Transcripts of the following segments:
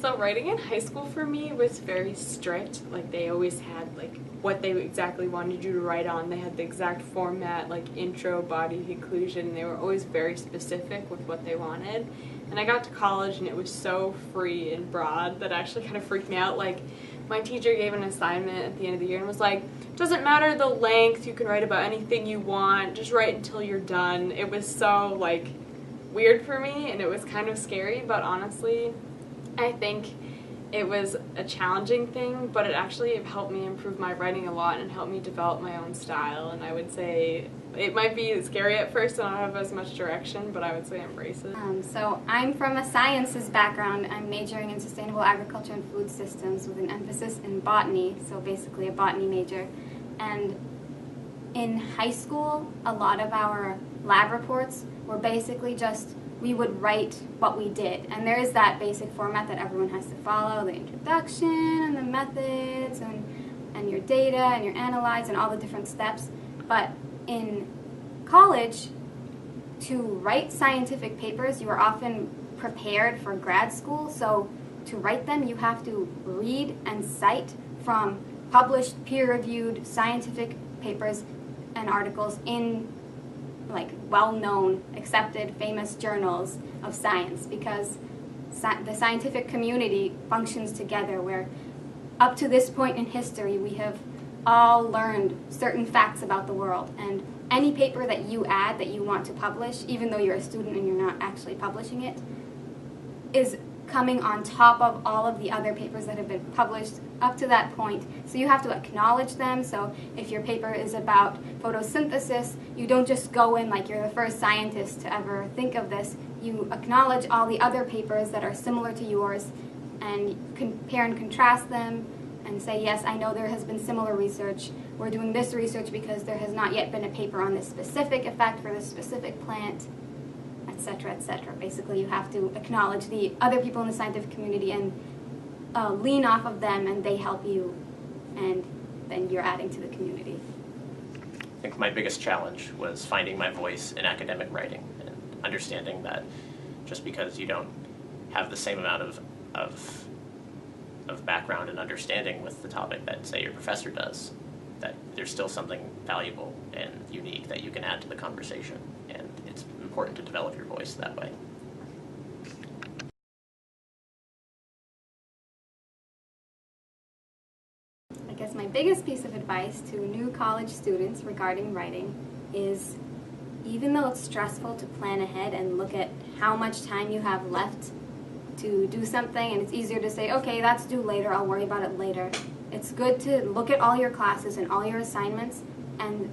So writing in high school for me was very strict. Like they always had like what they exactly wanted you to write on. They had the exact format, like intro, body, conclusion. They were always very specific with what they wanted. And I got to college and it was so free and broad that actually kind of freaked me out. Like my teacher gave an assignment at the end of the year and was like, doesn't matter the length, you can write about anything you want, just write until you're done. It was so like weird for me and it was kind of scary, but honestly I think it was a challenging thing, but it actually helped me improve my writing a lot and helped me develop my own style. And I would say it might be scary at first and I don't have as much direction, but I would say embrace it. So I'm from a sciences background. I'm majoring in sustainable agriculture and food systems with an emphasis in botany, so basically a botany major. And in high school, a lot of our lab reports were basically just we would write what we did. And there is that basic format that everyone has to follow, the introduction and the methods and your data and your analyze and all the different steps. But in college, to write scientific papers, you are often prepared for grad school. So to write them, you have to read and cite from published, peer-reviewed scientific papers and articles in like well-known, accepted, famous journals of science, because the scientific community functions together where up to this point in history we have all learned certain facts about the world, and any paper that you add that you want to publish, even though you're a student and you're not actually publishing it, is coming on top of all of the other papers that have been published up to that point. So you have to acknowledge them. So if your paper is about photosynthesis, you don't just go in like you're the first scientist to ever think of this. You acknowledge all the other papers that are similar to yours and compare and contrast them and say, yes, I know there has been similar research. We're doing this research because there has not yet been a paper on this specific effect for this specific plant, etc., etc. Basically, you have to acknowledge the other people in the scientific community and lean off of them, and they help you, and then you're adding to the community. I think my biggest challenge was finding my voice in academic writing and understanding that just because you don't have the same amount of background and understanding with the topic that, say, your professor does, that there's still something valuable and unique that you can add to the conversation, and it's important to develop your voice that way. I guess my biggest piece of advice to new college students regarding writing is, even though it's stressful to plan ahead and look at how much time you have left to do something, and it's easier to say, okay, that's due later, I'll worry about it later. It's good to look at all your classes and all your assignments and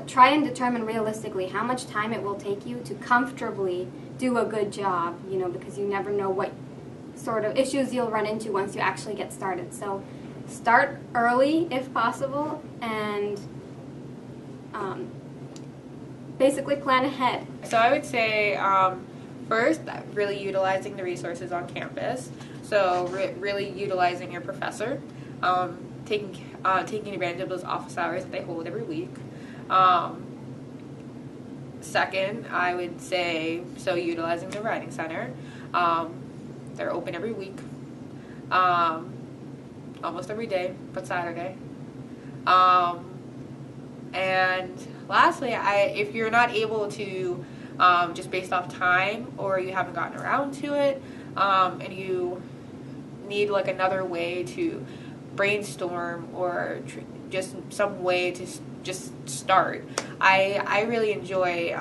try and determine realistically how much time it will take you to comfortably do a good job, you know, because you never know what sort of issues you'll run into once you actually get started. So start early if possible and basically plan ahead. So I would say first, really utilizing the resources on campus. So really utilizing your professor, taking advantage of those office hours that they hold every week. Second, I would say, so utilizing the Writing Center. They're open every week, almost every day, but Saturday. And lastly, if you're not able to, just based off time, or you haven't gotten around to it, and you need like another way to brainstorm or just some way to just start, I really enjoy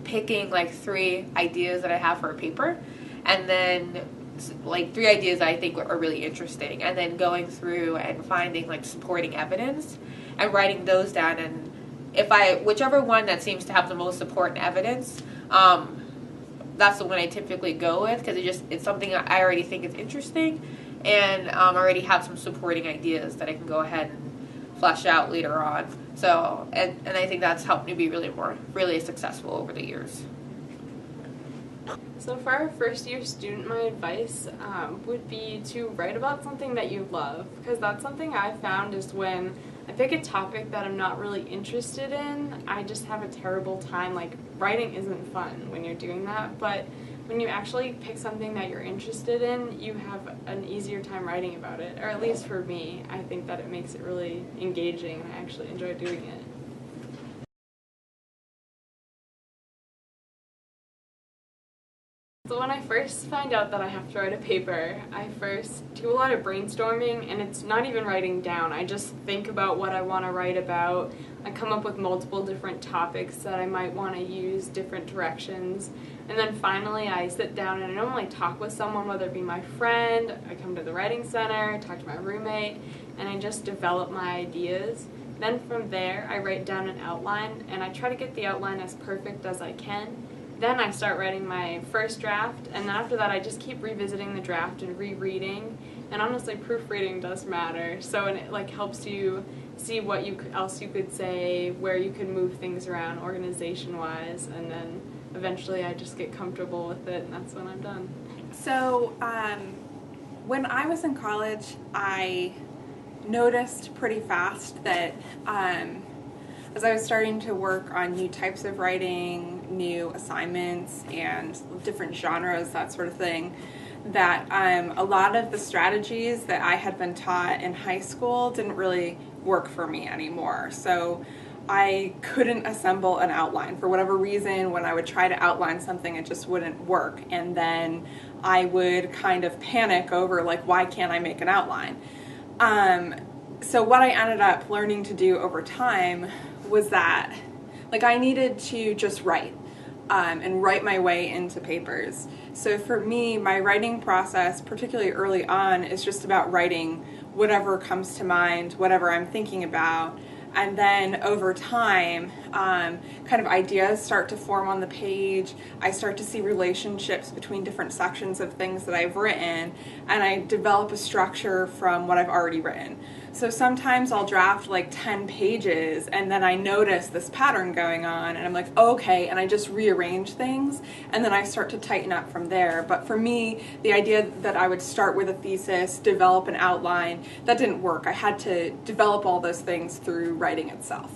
picking like 3 ideas that I have for a paper, and then like 3 ideas that I think are really interesting, and then going through and finding like supporting evidence and writing those down. And whichever one that seems to have the most support and evidence, that's the one I typically go with, because it's something I already think is interesting, and already have some supporting ideas that I can go ahead and flesh out later on. So, and I think that's helped me be really successful over the years. So for a first-year student, my advice would be to write about something that you love, because that's something I've found is when I pick a topic that I'm not really interested in, I just have a terrible time. Like, writing isn't fun when you're doing that, but when you actually pick something that you're interested in, you have an easier time writing about it. Or at least for me, I think that it makes it really engaging and I actually enjoy doing it. So when I first find out that I have to write a paper, I first do a lot of brainstorming, and it's not even writing down. I just think about what I want to write about. I come up with multiple different topics that I might want to use, different directions, and then finally I sit down and I normally talk with someone, whether it be my friend, I come to the writing center, talk to my roommate, and I just develop my ideas. Then from there I write down an outline, and I try to get the outline as perfect as I can. Then I start writing my first draft, and then after that I just keep revisiting the draft and rereading. And honestly, proofreading does matter. So it like helps you see what else you could say, where you could move things around organization-wise, and then eventually I just get comfortable with it, and that's when I'm done. So when I was in college, I noticed pretty fast that as I was starting to work on new types of writing, new assignments, and different genres, that sort of thing, that a lot of the strategies that I had been taught in high school didn't really work for me anymore. So I couldn't assemble an outline. For whatever reason, when I would try to outline something, it just wouldn't work. And then I would kind of panic over, like, why can't I make an outline? So what I ended up learning to do over time was that, like, I needed to just write and write my way into papers. So for me, my writing process, particularly early on, is just about writing whatever comes to mind, whatever I'm thinking about. And then over time, kind of ideas start to form on the page. I start to see relationships between different sections of things that I've written, and I develop a structure from what I've already written. So sometimes I'll draft like 10 pages, and then I notice this pattern going on, and I'm like, okay, and I just rearrange things, and then I start to tighten up from there. But for me, the idea that I would start with a thesis, develop an outline, that didn't work. I had to develop all those things through writing itself.